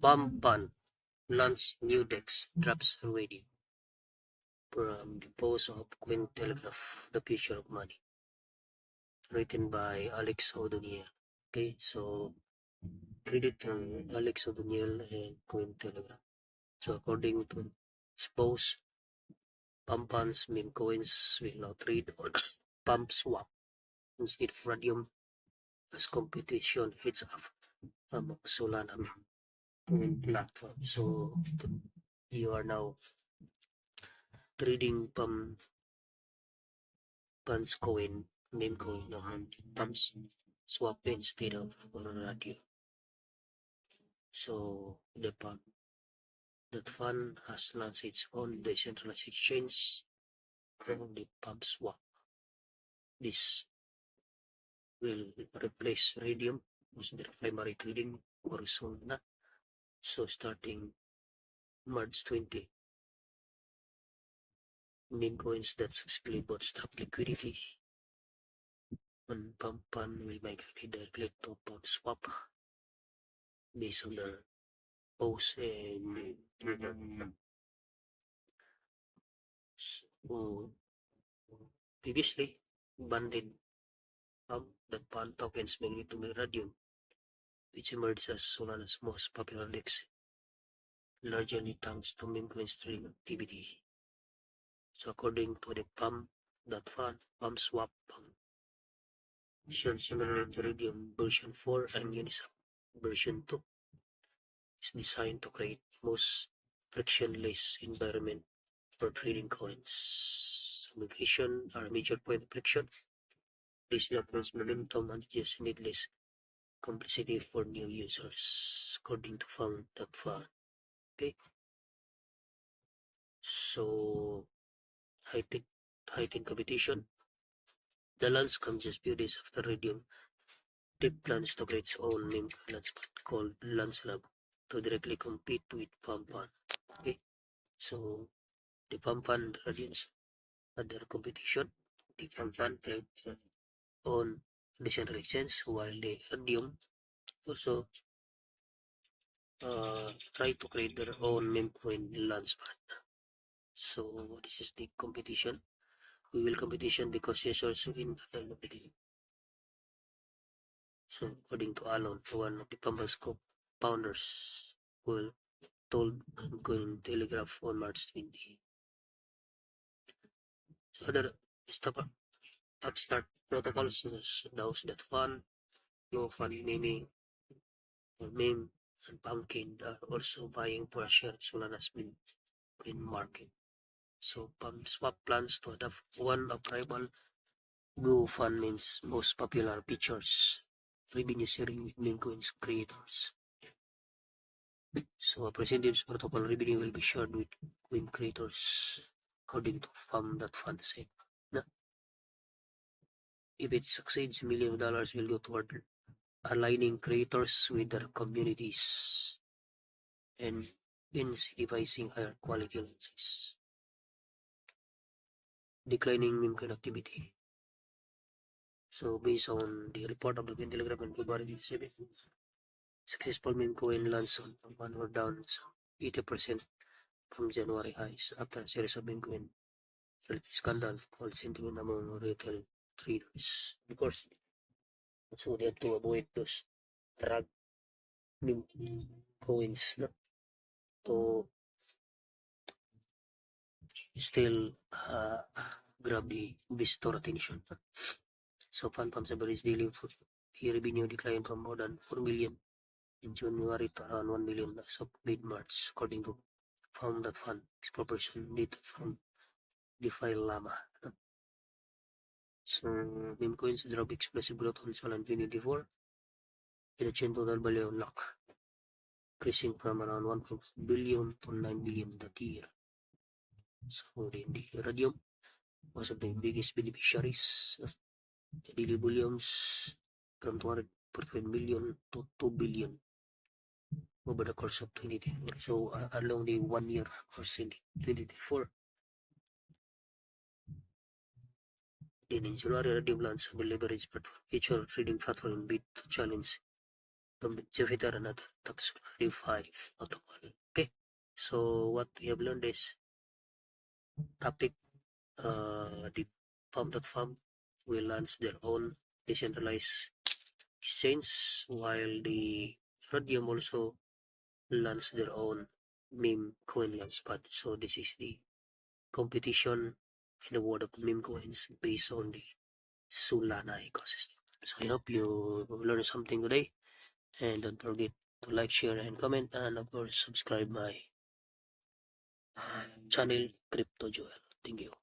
Pampan launch new decks, drops already. From the post of Cointelegraph, The Future of Money. Written by Alex O'Donnell. Okay, so credit to Alex O'Donnell and Cointelegraph. So according to his post, Pampan's meme coins will now trade on Pump Swap instead of Radium as competition heats up among Solana meme platform. So you are now trading Pumps coin, meme coin on Pumps Swap instead of Radio. So that fund has launched its own decentralized exchange called the PubSwap. This will replace Radium as their primary trading for Solana. So starting March 20, meme coins that successfully bootstrap liquidity on Pumpan will migrate directly to PubSwap based on their post and Twitter. So previously banded that bond tokens mainly to Radium, which emerged as Solana's most popular DEX, largely thanks to meme coins trading activity. So according to the Pump.fund, PumpSwap shared similarly to Radium version 4 and Uniswap version 2 is designed to create most frictionless environment for trading coins. So migration are a major point of friction. This creates momentum and reduces needless complexity for new users, according to Pump.fund. Okay. So heightened competition. The launch comes just few days after Radium Tip plans to create its own named launchpad called LaunchLab to directly compete with Pumpan. Okay, so the Pumpan and Radiums had their competition. The Pumpan create their own decentralized exchange, while the Radium also try to create their own meme coin launchpad. So this is the competition. We will competition because users win at the video. So according to Alon, one of the Pampas founders, will told Cointelegraph on March 20. So other upstart protocols, those that fund, fund naming, or meme, and Pumpkin are also vying for a share of Solana's coin market. So PumpSwap plans to adopt one of rival GoFundMe's most popular features, revenue sharing with meme coins creators. So a percentage protocol revenue will be shared with coin creators, according to Pump.fund said. If it succeeds, $1 million will go toward aligning creators with their communities and incentivizing higher quality lenses. Declining meme coin activity. So based on the report of the Cointelegraph on February 27, successful meme coin lands on one were down 80% from January highs after a series of meme coin scandal called sentiment among retail traders. Of course, so they had to avoid those rag meme coins to still grab the investor attention. So Phantom Sabri's daily revenue declined from more than 4 million in January to around 1 million as of mid-March, according to Fund expropriation data from DeFi Llama. So meme coins drove explosive growth on Solana in 2024 and achieved total value unlock, increasing from around 1 billion to 9 billion that year. So the Radium was of the biggest beneficiaries of the daily volumes from 245 million to 2 billion over the course of 2024. So along the 1 year course in 2024. Then in January, Radium launched a leverage feature trading platform bid to challenge Jupiter and other taxonomy 5 protocol. Okay, so what we have learned is topic the farm.farm will launch their own decentralized exchange, while the Rhodium also launch their own meme coin launchpad. So this is the competition in the world of meme coins based on the Solana ecosystem. So I hope you learned something today, and don't forget to like, share, and comment, and of course subscribe my channel Crypto Joel. Thank you.